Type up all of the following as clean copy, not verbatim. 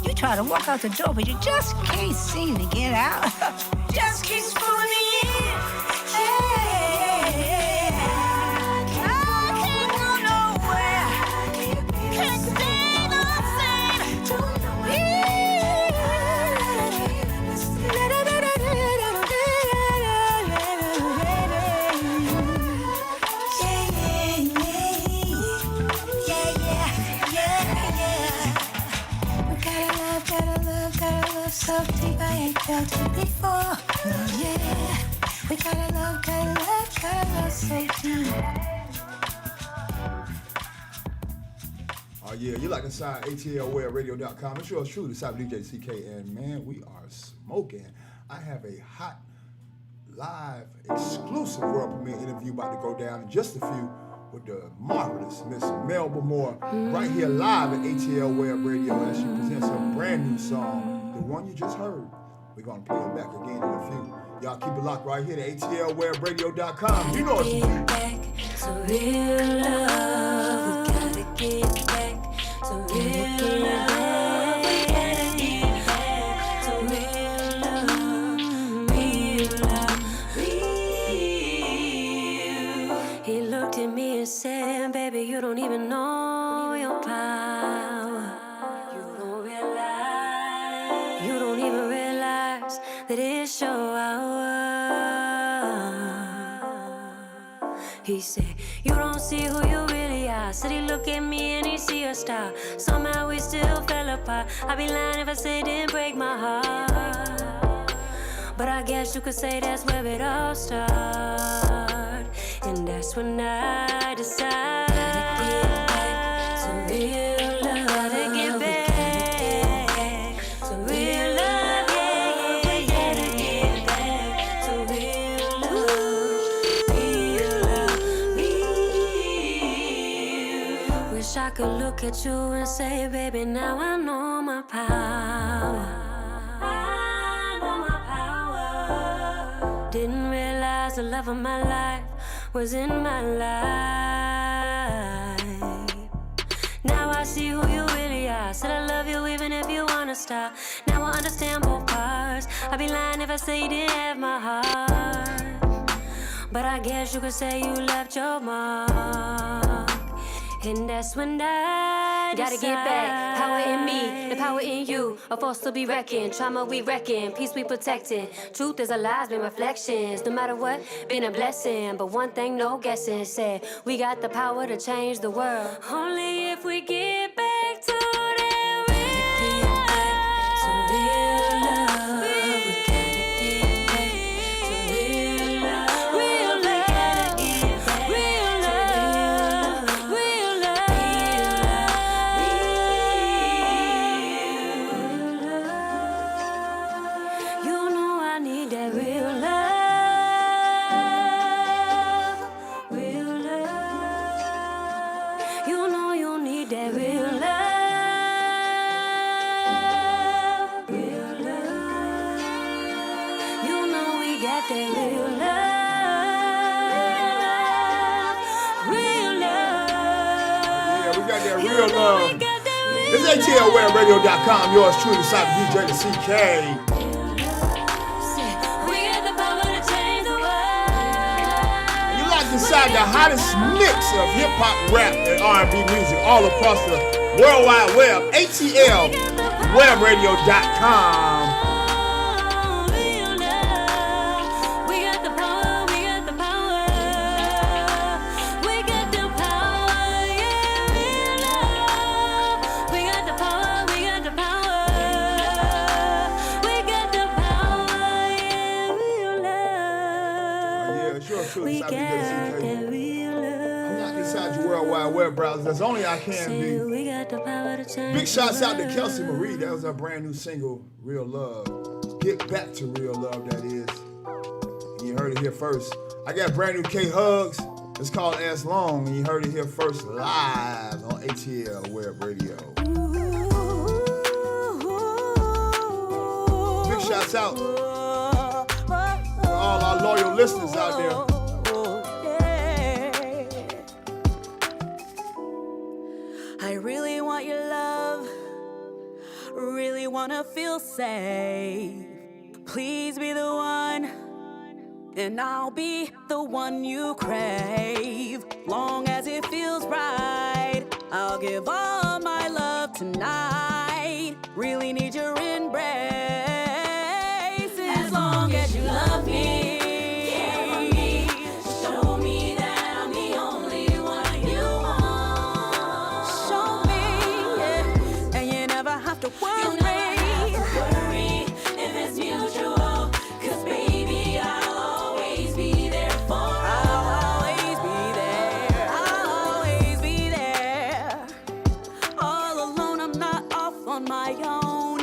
You try to walk out the door, but you just can't seem to get out. Just keeps pulling me in. Yeah. I can't go nowhere. Can't stay the same. So deep I ain't felt it before. Oh yeah, we gotta love so deep. Oh yeah, you're like inside atlwebradio.com. It's yours truly, Cyber DJ CK, and man, we are smoking. I have a hot, live, exclusive world premiere interview about to go down in just a few with the marvelous Miss Melba right here live at ATL Web Radio as she presents her brand new song. The one you just heard, we're going to play it back again in a few. Y'all keep it locked right here to atlwebradio.com. You know it's back to real love. We gotta get back to real love. We gotta get back to real love. Real love. Real. He looked at me and said, baby, you don't even know your power. You don't even realize that it's your hour. He said, you don't see who you really are. Said he look at me and he see a star. Somehow we still fell apart. I'd be lying if I said it didn't break my heart. But I guess you could say that's where it all started. And that's when I decided to get back to real love. Gotta get back. I could look at you and say, baby, now I know my power. I know my power. Didn't realize the love of my life was in my life. Now I Said I love you even if you wanna stop. Now I understand both parts. I'd be lying if I say you didn't have my heart. But I guess you could say you left your mark. And that's when I gotta get back. Power in me, the power in you. A force to be reckoned, trauma we reckon, peace we protecting. Truth is a lies, been reflections. No matter what, been a blessing. But one thing, no guessing. Said we got the power to change the world. Only if we get back to that real love. To real love. We gotta get back to real love. Real love. Real love. Real love. You know I need that real love. Real love. You know you need that real love. Real love. You know we got that real love. Real love. Yeah, we got that You real know love. we got that real It's atlwebradio.com. Yours truly, Cyber DJ to CK. We got the power to change the world. You locked inside the hottest mix of hip hop, rap, and R&B music all across the World Wide Web. atlwebradio.com. Real love. We got the power, we got the power. We got the power, yeah, real love. We got the power, we got the power. We got the power, yeah, real love. Yeah, sure, We truly, got Cyber DJ to that CK. real love. I'm locked inside your World Wide Web browser as only I can Say be. we got the power to change Big shouts the out to world. Kelsey Marie. That was our brand new single, Real Love. Get back to real love, that is. You heard it here first. I got brand new K Hugs. It's called As Long, and you heard it here first live on ATL Web Radio. Big shouts out to all our loyal listeners out there. I really want your love, really wanna feel safe. Please be the one, and I'll be the one you crave. Long as it feels right, I'll give all my love tonight. Really need your embrace. As long as you love me. Show me that I'm the only one you want. Show me, yeah, and you never have to worry. You never have to worry if it's mutual. 'Cause baby, I'll always be there for us. I'll always be there. I'll always be there. All alone, I'm not off on my own.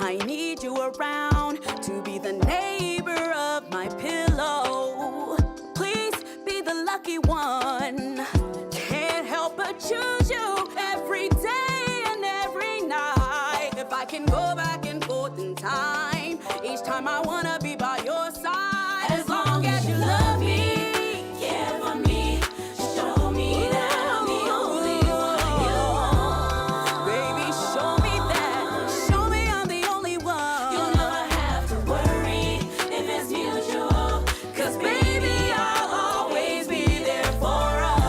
I need you around to be the neighbor of my pillow. Please be the lucky one. Can't help but choose you every day and every night. If I can go back and forth in time, each time I wanna be by your side. As long as you love me, care for me, show me that I'm the only one you want. Baby, show me that. Show me I'm the only one. You'll never have to worry if it's mutual. 'Cause baby, I'll always be there for us.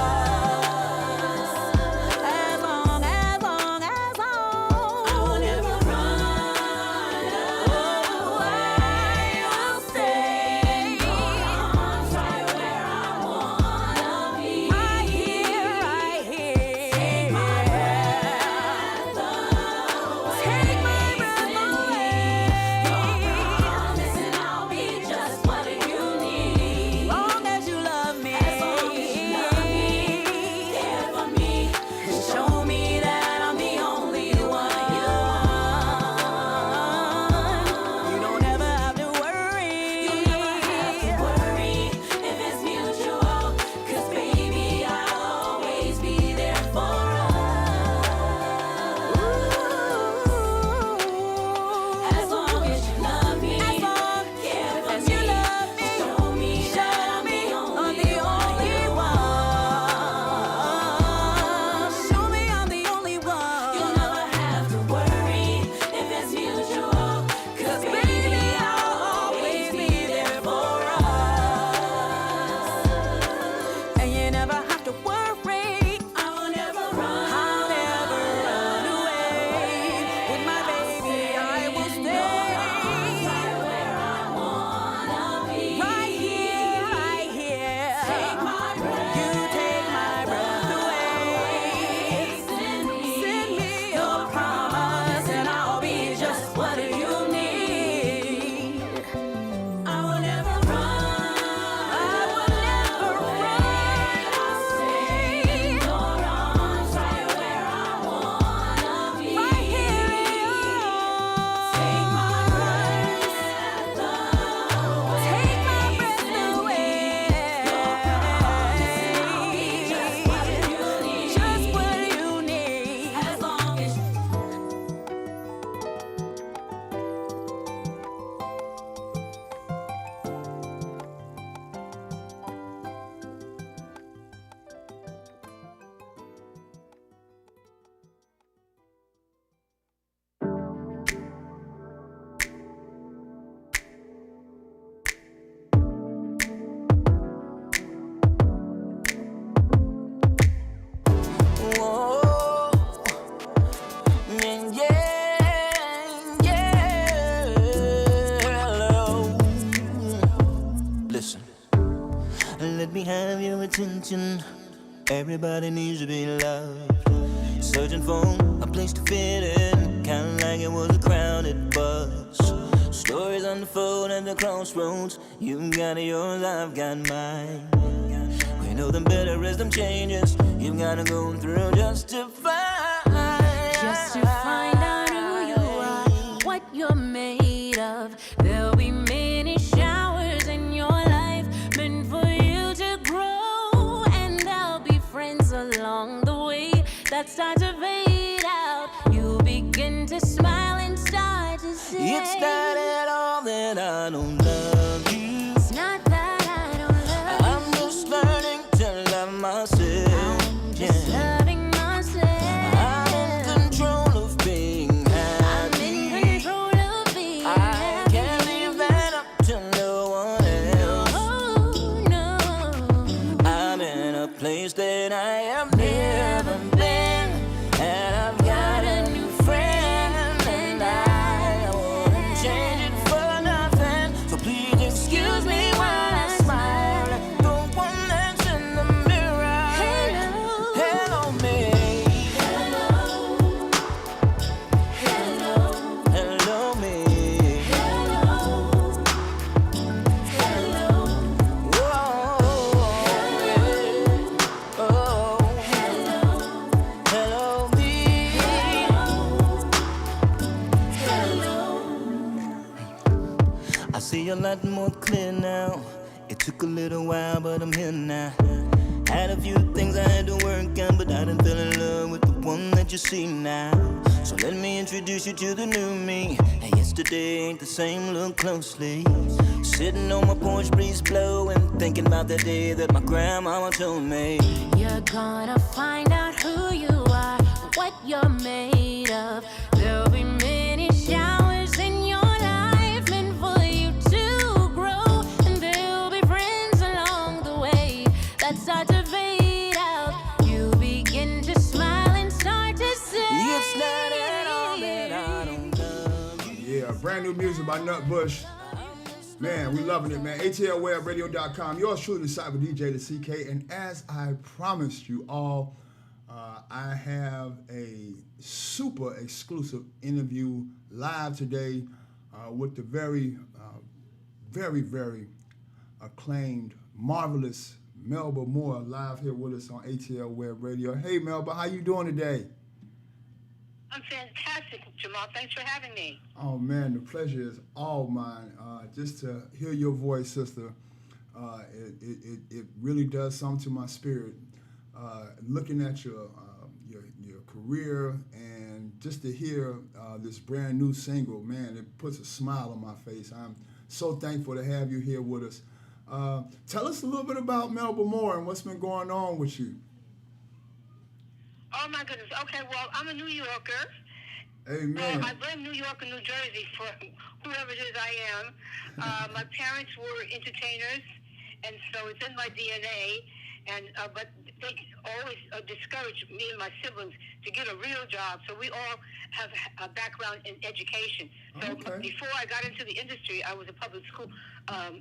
have your attention. Everybody needs to be loved. Searching for a place to fit in, kinda like it was a crowded bus. Stories unfold at the crossroads. You got yours, I've got mine. We know the better as them changes you gotta go through just to find out who you are, what you're made of. There'll be many showers in your life meant for you to grow, and there'll be friends along the way that start to fade out. You begin to smile and start to say, it's not at all that I don't love you. It's not that I don't love you. I'm just learning to love myself. I'm just loving myself. I'm in control of being happy. I'm in control of being happy. I can't leave that up to no one else. Oh, no. I'm in a place that I have never been, and I've got a new friend, and I wouldn't change it for nothing. So please excuse me while I smile at the one that's in the mirror. Hello. Hello, me. Hello. Hello. Hello, me. Hello. Hello. Whoa, yeah. Oh, hello, me. I see a lot more clear now. It took a little while, but I'm here now. Had a few things I had to work on, but I done fell in love with the one that you see now. So let me introduce you to the new me. Hey, yesterday ain't the same, look closely. Sitting on my porch, breeze blowing, thinking about the day that my grandmama told me. You're gonna find out who you are, what you're made of. There'll be many showers in your life meant for you to grow, and there'll be friends along the way that start to fade out. You begin to smile and start to say, It's not at all that I don't love you. Yeah, brand new music by Nut Bush. Man, we loving it, man. atlwebradio.com. Yours truly, the Cyber DJ, the CK. And as I promised you all, I have a super exclusive interview live today with the very acclaimed, marvelous Melba Moore, live here with us on ATL Web Radio. Hey, Melba, how you doing today? I'm fantastic, Jamal. Thanks for having me. Oh, man, the pleasure is all mine. Just to hear your voice, sister, it really does something to my spirit. Looking at your career and just to hear this brand new single, man, it puts a smile on my face. I'm so thankful to have you here with us. Tell us a little bit about Melba Moore and what's been going on with you. Oh, my goodness. Okay, well, I'm a New Yorker. Amen. I blame New York and New Jersey for whoever it is I am. My parents were entertainers, and so it's in my DNA. And but they always discouraged me and my siblings to get a real job. So we all have a background in education. So before I got into the industry, I was a public school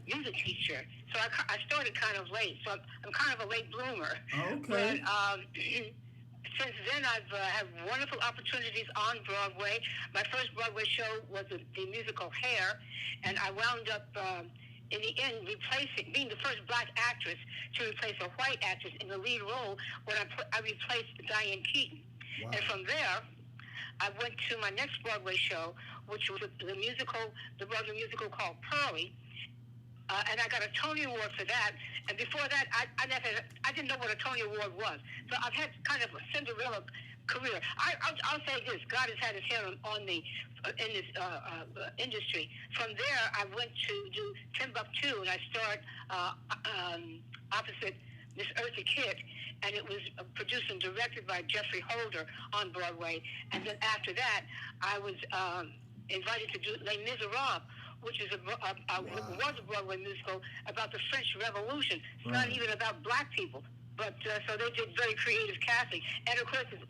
music teacher. So I started kind of late. So I'm kind of a late bloomer. Okay. But, since then, I've had wonderful opportunities on Broadway. My first Broadway show was the musical Hair, and I wound up, in the end, being the first black actress to replace a white actress in the lead role when I replaced Diane Keaton. Wow. And from there, I went to my next Broadway show, which was the Broadway musical called Pearly. And I got a Tony Award for that. And before that, I didn't know what a Tony Award was. So I've had kind of a Cinderella career. I'll say this: God has had His hand on me in this industry. From there, I went to do Timbuktu, and I starred opposite Miss Eartha Kitt, and it was produced and directed by Jeffrey Holder on Broadway. And then after that, I was invited to do Les Miserables, which is was a Broadway musical about the French Revolution. It's not even about black people, but so they did very creative casting. And of course, it's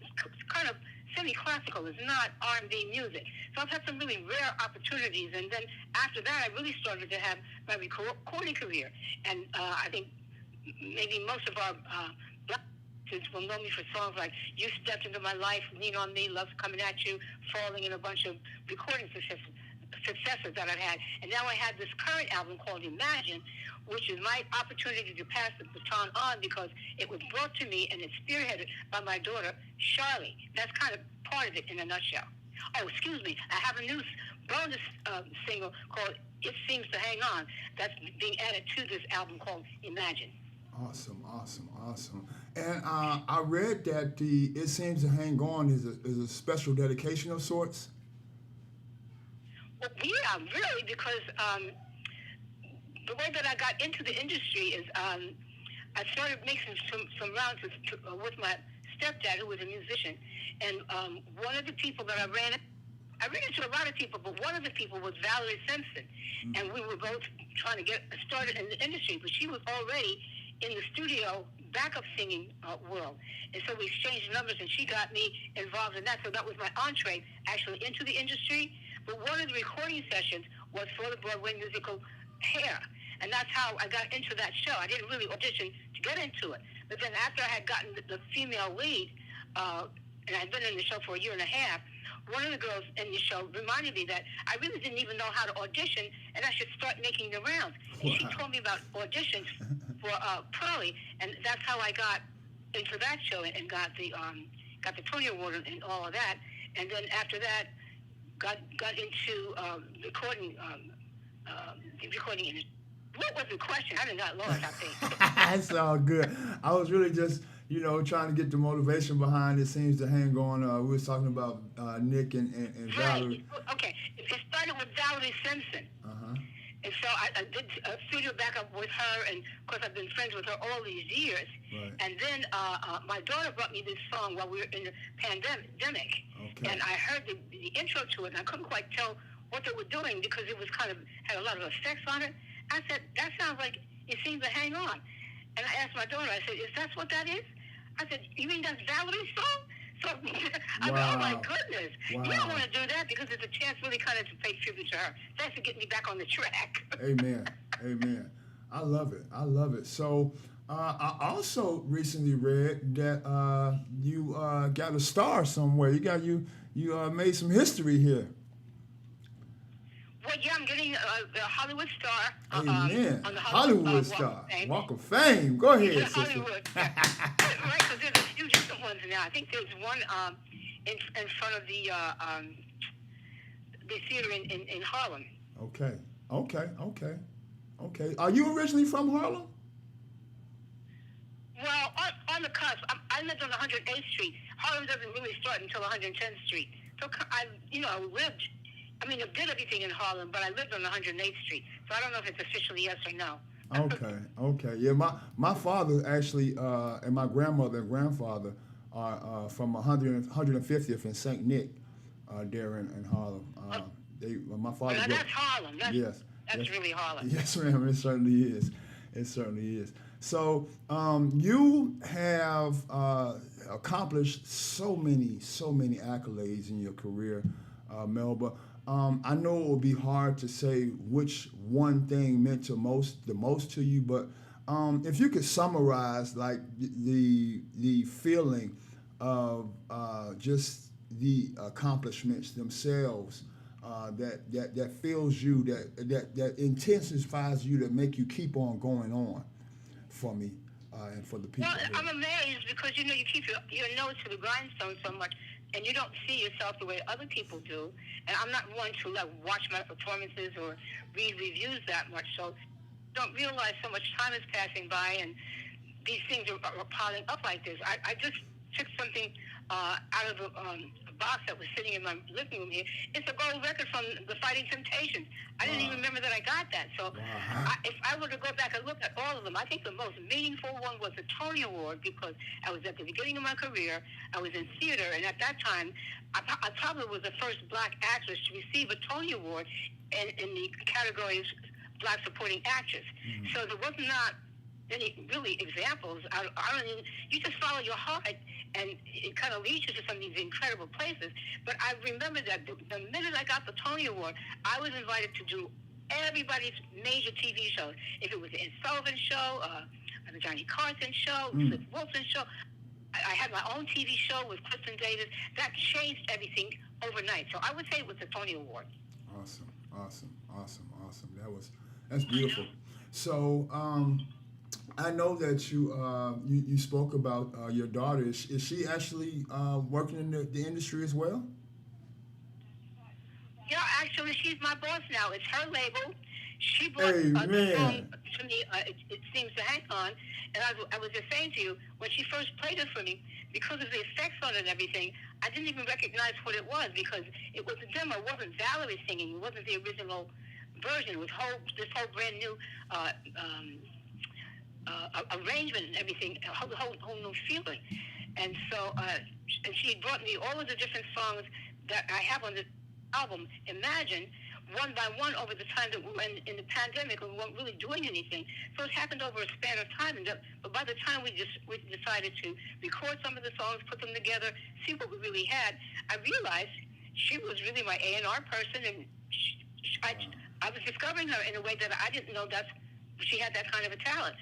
kind of semi-classical. It's not R&B music. So I've had some really rare opportunities. And then after that, I really started to have my recording career. And I think maybe most of our black kids will know me for songs like "You Stepped Into My Life," "Lean on Me," "Love's Coming at You," "Falling," and a bunch of recording successes that I've had. And now I have this current album called "Imagine," which is my opportunity to pass the baton on because it was brought to me and it's spearheaded by my daughter, Charlie. That's kind of part of it in a nutshell. Oh, excuse me. I have a new bonus single called "It Seems to Hang On" that's being added to this album called "Imagine." Awesome. And I read that the "It Seems to Hang On" is a special dedication of sorts. Well, yeah, really, because the way that I got into the industry is I started making some rounds with my stepdad, who was a musician, and one of the people that I ran into a lot of people, but one of the people was Valerie Simpson, and we were both trying to get started in the industry, but she was already in the studio backup singing world, and so we exchanged numbers, and she got me involved in that, so that was my entree actually into the industry. But one of the recording sessions was for the Broadway musical Hair, and that's how I got into that show. I didn't really audition to get into it, but then after I had gotten the female lead, and I'd been in the show for a year and a half, one of the girls in the show reminded me that I really didn't even know how to audition, and I should start making the rounds. And she told me about auditions for Pearly, and that's how I got into that show and got the Tony Award and all of that. And then after that, got into recording industry. What was the question? I did not lost, I think. That's all good. I was really just, trying to get the motivation behind "It Seems to Hang On." We were talking about Nick and Valerie. Right. Okay. It started with Valerie Simpson. Uh-huh. And so I did a studio backup with her, and of course I've been friends with her all these years. Right. And then my daughter brought me this song while we were in the pandemic. Okay. And I heard the intro to it, and I couldn't quite tell what they were doing because it was had a lot of effects on it. I said, that sounds like "It Seems to Hang On." And I asked my daughter, I said, is that what that is? I said, you mean that's Valerie's song? So I said, oh my goodness. Wow. You don't want to do that because it's a chance really kind of to pay tribute to her. Thanks for getting me back on the track. Amen. I love it. So I also recently read that you got a star somewhere. You made some history here. Well, yeah, I'm getting the Hollywood star. Amen. On the Hollywood star. Walk of Fame. Go ahead, sister. Hollywood. Right, because there's a few different ones now. I think there's one in front of the theater in Harlem. Okay. Are you originally from Harlem? Well, on the cusp. I lived on 108th Street. Harlem doesn't really start until 110th Street. So I lived. I did everything in Harlem, but I lived on 108th Street. So I don't know if it's officially yes or no. Okay. Yeah, my father actually and my grandmother and grandfather are from 150th and St. Nick there in Harlem. My father. Now that's Harlem. That's really Harlem. Yes, ma'am. It certainly is. So you have accomplished so many accolades in your career, Melba. I know it will be hard to say which one thing meant the most to you, but if you could summarize like the feeling of just the accomplishments themselves that fills you, that intensifies you, that make you keep on going on for me and for the people. Well, I'm amazed because you keep your nose to the grindstone so much, and you don't see yourself the way other people do. And I'm not one to watch my performances or read reviews that much, so don't realize so much time is passing by and these things are piling up like this. I just took something out of a box that was sitting in my living room here. It's a gold record from the Fighting Temptations. I didn't even remember that I got that. So if I were to go back and look at all of them, I think the most meaningful one was the Tony Award because I was at the beginning of my career. I was in theater, and at that time, I probably was the first black actress to receive a Tony Award in the categories Black Supporting Actress. Mm-hmm. So there was not any really examples. You just follow your heart, and it kind of leads you to some of these incredible places. But I remember that the minute I got the Tony Award, I was invited to do everybody's major TV shows. If it was the Ed Sullivan Show, the Johnny Carson show, Flip Wilson show. I had my own TV show with Kristen Davis. That changed everything overnight. So I would say it was the Tony Award. Awesome. That's beautiful. So I know that you spoke about your daughter. Is she actually working in the industry as well? Yeah, actually, she's my boss now. It's her label. She brought Hey, the man. song to me, it Seems to Hang On, and I was just saying to you, when she first played it for me, because of the effects on it and everything, I didn't even recognize what it was, because it was a demo. It wasn't Valerie singing. It wasn't the original version. It was this whole brand new arrangement and everything, a whole new feeling. And so, and she had brought me all of the different songs that I have on this album, Imagine, one by one over the time that we were in the pandemic and we weren't really doing anything. So it happened over a span of time. But by the time we decided to record some of the songs, put them together, see what we really had, I realized she was really my A&R person, and I was discovering her in a way that I didn't know she had that kind of a talent.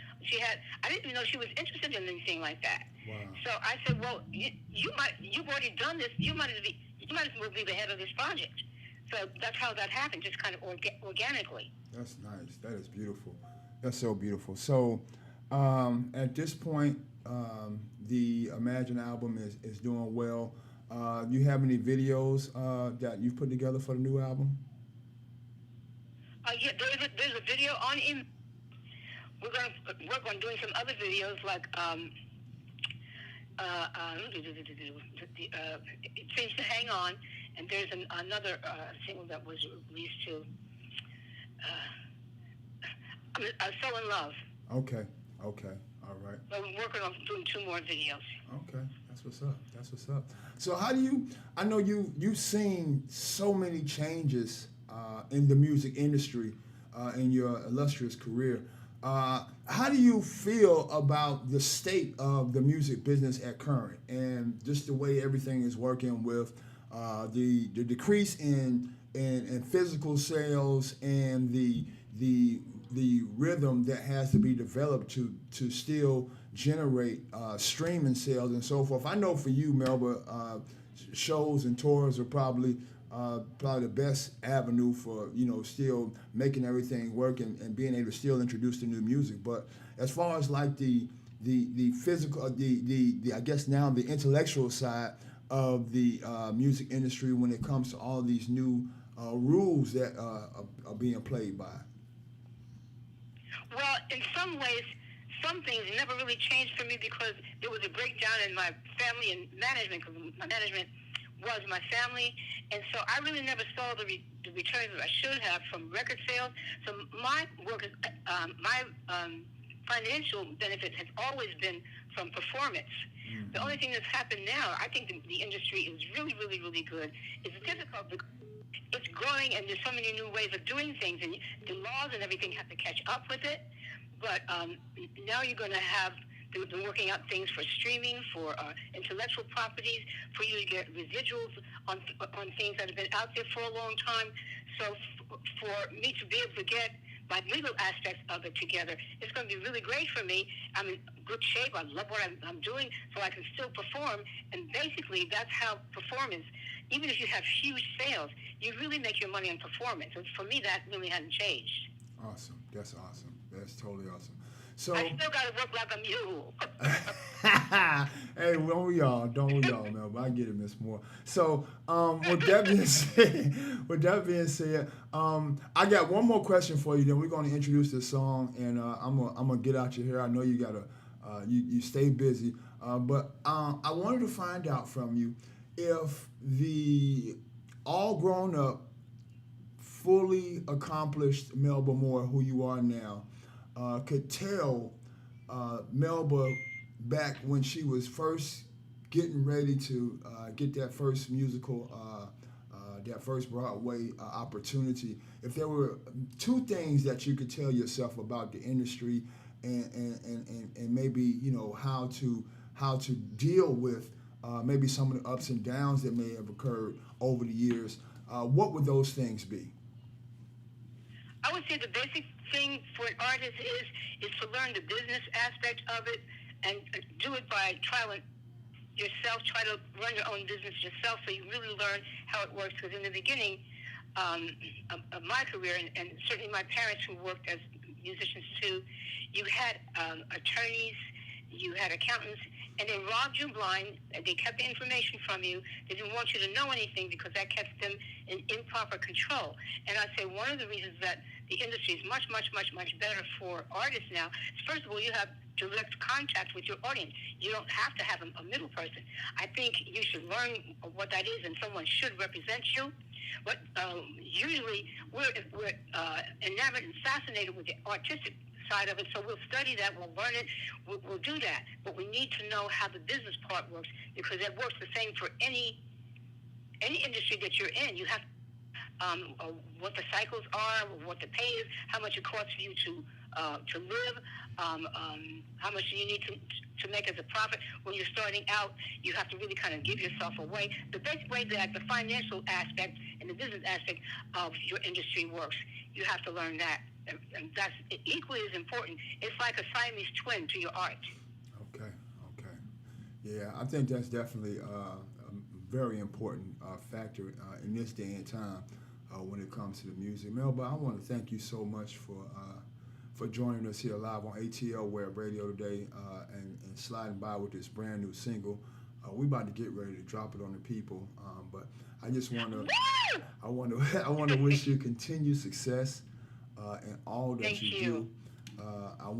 I didn't even know she was interested in anything like that. Wow. So I said, well, you've already done this. You might as well be the head of this project. So that's how that happened, just kind of organically. That's nice. That is beautiful. That's so beautiful. So at this point, the Imagine album is doing well. Do you have any videos that you've put together for the new album? Yeah, there's a video on in. We're going to work on doing some other videos like It Seems to Hang On, and there's another single that was released too. So in Love. Okay, all right. So we're working on doing 2 more videos. Okay, that's what's up. So how do you? I know you've seen so many changes in the music industry in your illustrious career. How do you feel about the state of the music business at current, and just the way everything is working with the decrease in physical sales and the rhythm that has to be developed to still generate streaming sales and so forth? I know for you, Melba, shows and tours are probably the best avenue for still making everything work and being able to still introduce the new music. But as far as like the physical, the I guess now the intellectual side of the music industry when it comes to all these new rules that are being played by. Well, in some ways, some things never really changed for me because there was a breakdown in my family and management, because my management was my family, and so I really never saw the returns that I should have from record sales. So my work is, my financial benefit has always been from performance. Mm-hmm. The only thing that's happened now, I think the industry is really, really, really good. It's difficult because it's growing, and there's so many new ways of doing things, and the laws and everything have to catch up with it. But now you're going to have, they've been working out things for streaming, for intellectual properties, for you to get residuals on things that have been out there for a long time. So for me to be able to get my legal aspects of it together, it's going to be really great for me. I'm in good shape. I love what I'm doing, so I can still perform. And basically, that's how performance, even if you have huge sales, you really make your money on performance. And for me, that really hasn't changed. Awesome. That's awesome. That's totally awesome. So I still got to work like a mule. Hey, don't we all, Melba? I get it, Miss Moore. So, with that being said, I got one more question for you. Then we're going to introduce this song, and I'm gonna get out your hair. I know you gotta, you stay busy, but I wanted to find out from you if the all grown up, fully accomplished Melba Moore, who you are now, could tell Melba back when she was first getting ready to get that first musical, that first Broadway opportunity, if there were 2 things that you could tell yourself about the industry and maybe how to deal with maybe some of the ups and downs that may have occurred over the years, what would those things be? I would say the basic thing for an artist is to learn the business aspect of it and do it by trial and yourself. Try to run your own business yourself so you really learn how it works. Because in the beginning of my career, and certainly my parents who worked as musicians too, you had attorneys, you had accountants, and they robbed you blind. They kept the information from you. They didn't want you to know anything because that kept them in improper control. And I say one of the reasons that the industry is much, much, much, much better for artists now is, first of all, you have direct contact with your audience. You don't have to have a middle person. I think you should learn what that is, and someone should represent you. But usually we're enamored and fascinated with the artistic side of it, so we'll study that, we'll learn it, we'll do that. But we need to know how the business part works, because it works the same for any industry that you're in. You have what the cycles are, what the pay is, how much it costs for you to live, how much do you need to make as a profit. When you're starting out, you have to really kind of give yourself away. The best way that the financial aspect and the business aspect of your industry works, you have to learn that. And that's equally as important. It's like a Siamese twin to your art. Okay. Yeah, I think that's definitely a very important factor in this day and time when it comes to the music. Melba, I want to thank you so much for joining us here live on ATL Web Radio today and sliding by with this brand new single. We're about to get ready to drop it on the people, but I just want to I want to wish you continued success in all that Thank you do. I'm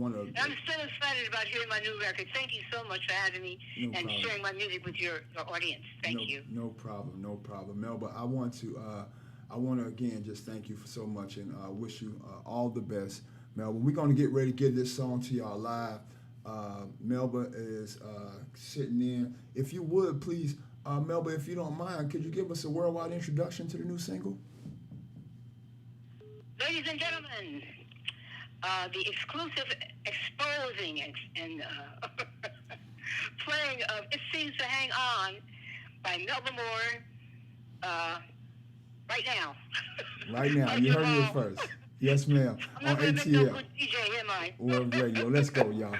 so excited about hearing my new record. Thank you so much for having me and sharing my music with your audience. Thank you. No problem. Melba, I want to again just thank you so much and wish you all the best. Melba, we're going to get ready to get this song to y'all live. Melba is sitting in. If you would, please, Melba, if you don't mind, could you give us a worldwide introduction to the new single? Ladies and gentlemen, the exclusive exposing and playing of It Seems to Hang On by Melba Moore right now. Right now. You heard it first. Yes, ma'am. I'm On not going to ATL. make no good DJ, am I? Web Radio. Let's go, y'all.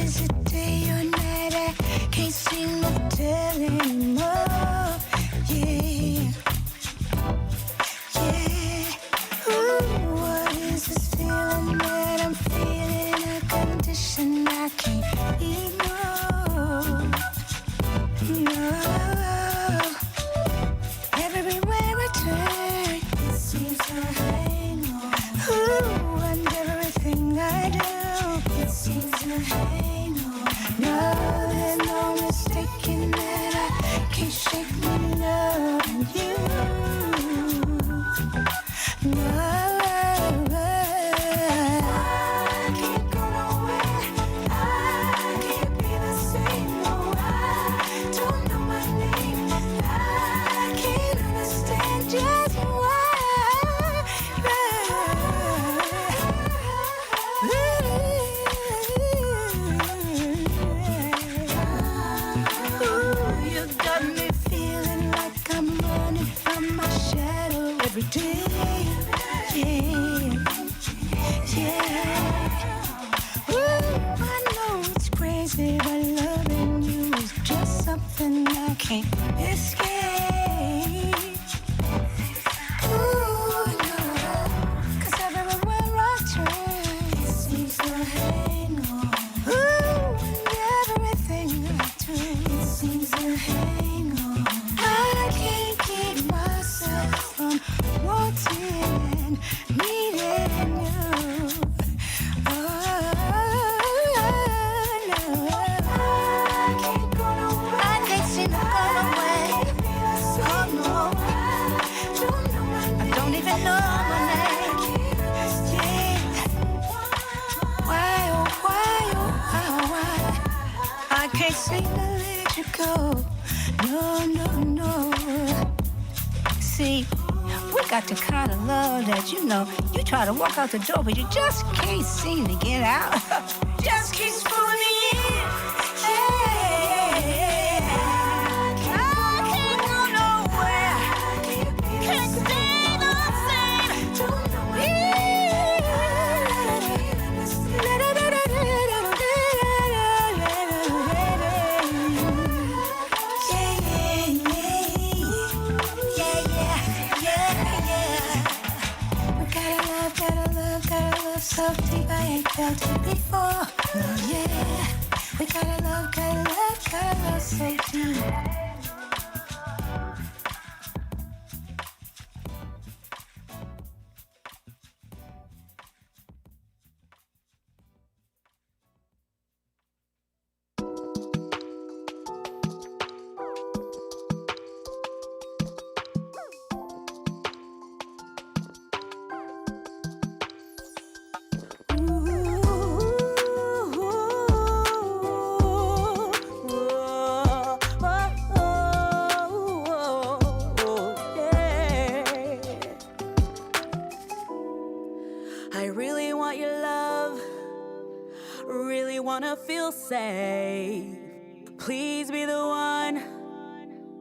Is it day or night? I can't seem to tell anymore. Yeah. Ooh, what is this feeling that I'm feeling? A condition I can't ignore. No. Everywhere I turn, it seems to hang on. Ooh, and everything I do, it seems to hang on. No, there's no mistaking that I can't shake my love and you. No, I can't go nowhere. I can't be the same. No, I don't know my name. I can't understand just why. Ooh, you got me feeling like I'm running from my shadow every day. Yeah. Ooh, I know it's crazy, but loving you is just something I can't escape. Ooh, no, 'cause everywhere I turn, it seems to hang on. Ooh, and everything I do, it seems to hang on. I can't keep myself from wanting and needing you. Oh, no. I can't go nowhere. I can't seem to go nowhere. Oh, no. I don't even know my name. Yeah. Why, oh, why? I can't seem to let you go. No, no, no. See, we got the kind of love that, you know, you try to walk out the door, but you just can't seem to get out. Just keeps pulling me in. Hey, I can't go nowhere. Can't stay the same. So deep I ain't felt it before. Oh yeah, we gotta love so deep. Please be the one,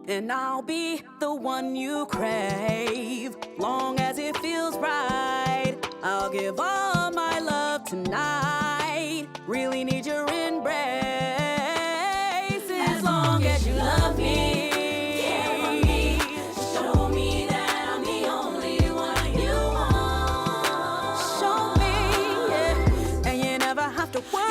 and I'll be the one you crave. Long as it feels right, I'll give all my love tonight. Really need your embrace. As long as you love me, care for me, show me that I'm the only one you want. Show me, yeah, and you never have to worry.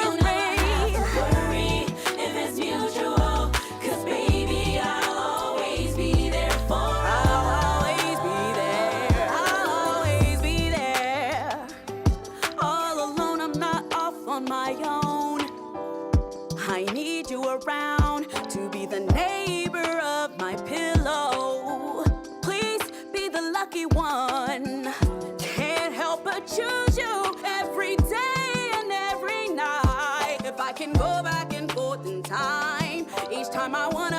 Around to be the neighbor of my pillow. Please be the lucky one. Can't help but choose you every day and every night. If I can go back and forth in time, each time I wanna